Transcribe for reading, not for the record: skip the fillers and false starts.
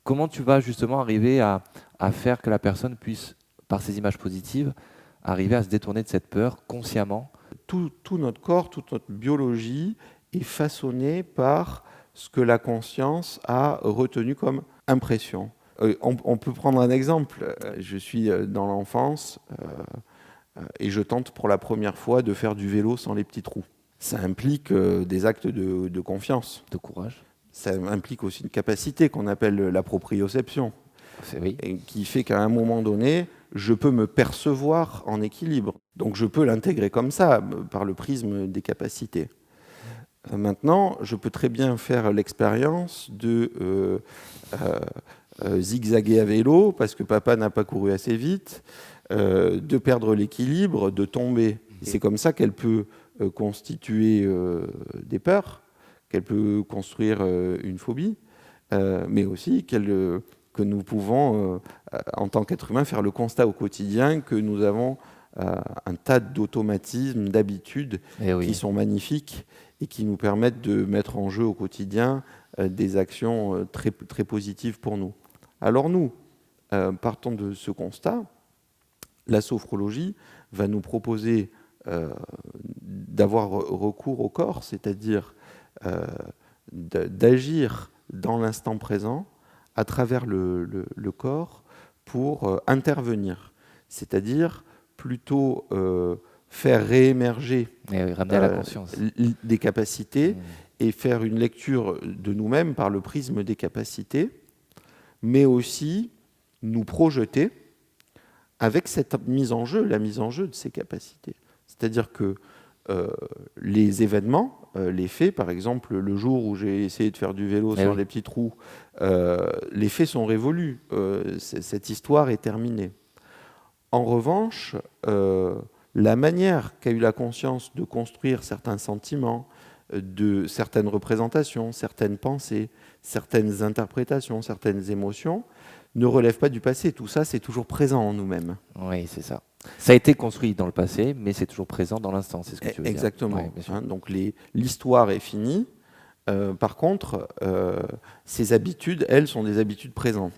Comment tu vas justement arriver à faire que la personne puisse, par ces images positives, arriver à se détourner de cette peur consciemment? Tout notre corps, toute notre biologie est façonnée par ce que la conscience a retenu comme impression. On peut prendre un exemple. Je suis dans l'enfance et je tente pour la première fois de faire du vélo sans les petits trous. Ça implique des actes de confiance. De courage? Ça implique aussi une capacité qu'on appelle la proprioception, Oui. et qui fait qu'à un moment donné, je peux me percevoir en équilibre. Donc je peux l'intégrer comme ça, par le prisme des capacités. Maintenant, je peux très bien faire l'expérience de zigzaguer à vélo parce que papa n'a pas couru assez vite, de perdre l'équilibre, de tomber. C'est comme ça qu'elle peut constituer des peurs, qu'elle peut construire une phobie, mais aussi que nous pouvons, en tant qu'être humain, faire le constat au quotidien que nous avons un tas d'automatismes, d'habitudes qui sont magnifiques et qui nous permettent de mettre en jeu au quotidien des actions très, très positives pour nous. Alors nous, partons de ce constat, la sophrologie va nous proposer d'avoir recours au corps, c'est-à-dire d'agir dans l'instant présent à travers le corps pour intervenir, c'est-à-dire plutôt faire réémerger ramener à la conscience des capacités et faire une lecture de nous-mêmes par le prisme des capacités, mais aussi nous projeter avec cette mise en jeu, la mise en jeu de ces capacités. C'est-à-dire que les événements, les faits, par exemple, le jour où j'ai essayé de faire du vélo sans les petits trous, les faits sont révolus. Cette histoire est terminée. En revanche, la manière qu'a eu la conscience de construire certains sentiments, de certaines représentations, certaines pensées, certaines interprétations, certaines émotions, ne relève pas du passé. Tout ça, c'est toujours présent en nous-mêmes. Oui, c'est ça. Ça a été construit dans le passé, mais c'est toujours présent dans l'instant, c'est ce que tu veux Exactement. dire. Exactement. Donc l'histoire est finie. Par contre, ces habitudes, elles, sont des habitudes présentes.